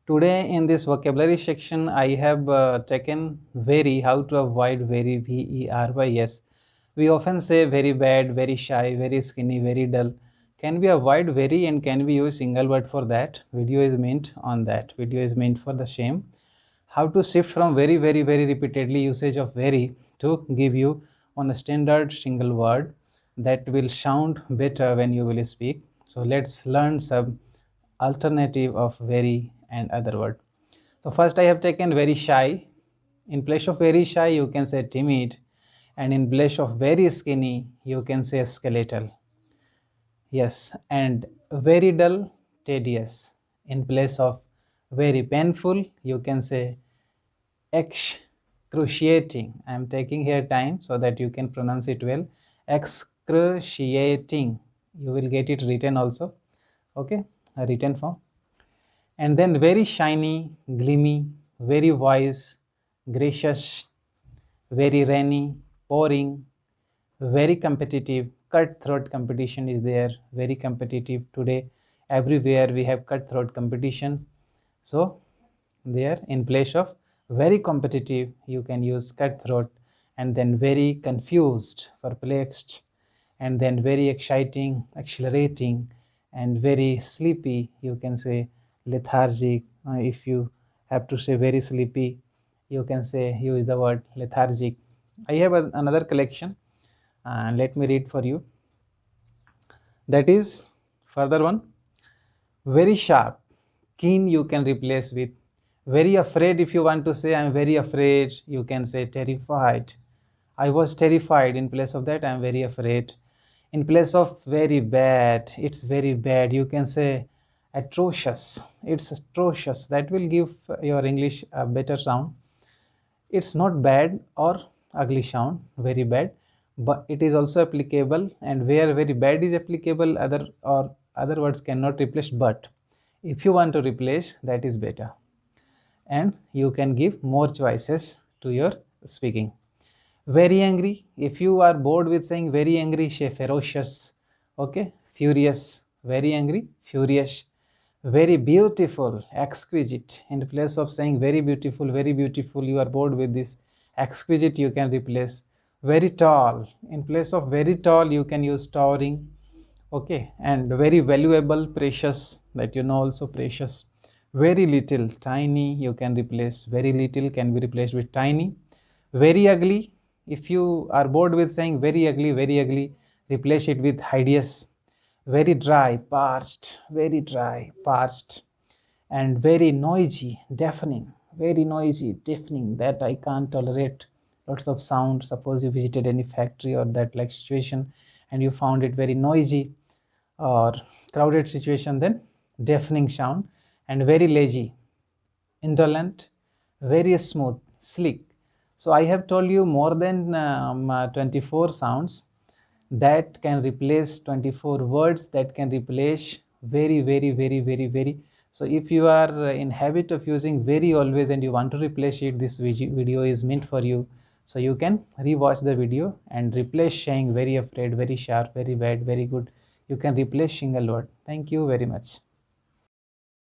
Today in this vocabulary section, I have taken very, how to avoid very, VERY. We often say very bad, very shy, very skinny, very dull. Can we avoid very and can we use single word for that? Video is meant on that. Video is meant for the same. How to shift from very, very repeatedly usage of very to give you on a standard single word that will sound better when you will speak. So let's learn some alternative of very and other word. So first I have taken very shy. In place of very shy you can say timid, and in place of very skinny you can say skeletal. Yes, and very dull, tedious. In place of very painful you can say excruciating. I am taking here time so that you can pronounce it well. Excruciating. You will get it written also. Okay, a written form. And then very shiny, gleamy, very wise, gracious, very rainy, pouring, very competitive. Cutthroat competition is there, very competitive. Today everywhere we have cutthroat competition. So there, in place of very competitive you can use cutthroat. And then very confused, perplexed, and then very exciting, accelerating, and very sleepy you can say lethargic. If you have to say very sleepy, you can say use the word lethargic. I have another collection, and let me read for you. That is further one. Very sharp, keen you can replace with very afraid. If you want to say I am very afraid, you can say terrified. I was terrified. In place of that I am very afraid. In place of very bad, it's very bad, you can say atrocious. It's atrocious. That will give your English a better sound. It's not bad or ugly sound, very bad, but it is also applicable, and where very bad is applicable, other words cannot replace, but if you want to replace, that is better, and you can give more choices to your speaking. Very angry, if you are bored with saying very angry, say ferocious. Okay, furious, very angry, furious. Very beautiful, exquisite. In place of saying very beautiful, you are bored with this exquisite, you can replace. Very tall, in place of very tall you can use towering. Okay, and very valuable, precious, that you know also, precious. Very little, tiny, you can replace. Very little can be replaced with tiny. Very ugly, if you are bored with saying very ugly, replace it with hideous. Very dry, parched, very dry, parched. And very noisy, deafening, very noisy, deafening, that I can't tolerate. Lots of sound. Suppose you visited any factory or that like situation and you found it very noisy or crowded situation, then deafening sound. And very lazy, indolent, very smooth, sleek. So I have told you more than 24 sounds that can replace 24 words that can replace very. So if you are in habit of using very always and you want to replace it, this video is meant for you. So you can rewatch the video and replace saying very afraid, very sharp, very bad, very good. You can replace single word. Thank you very much.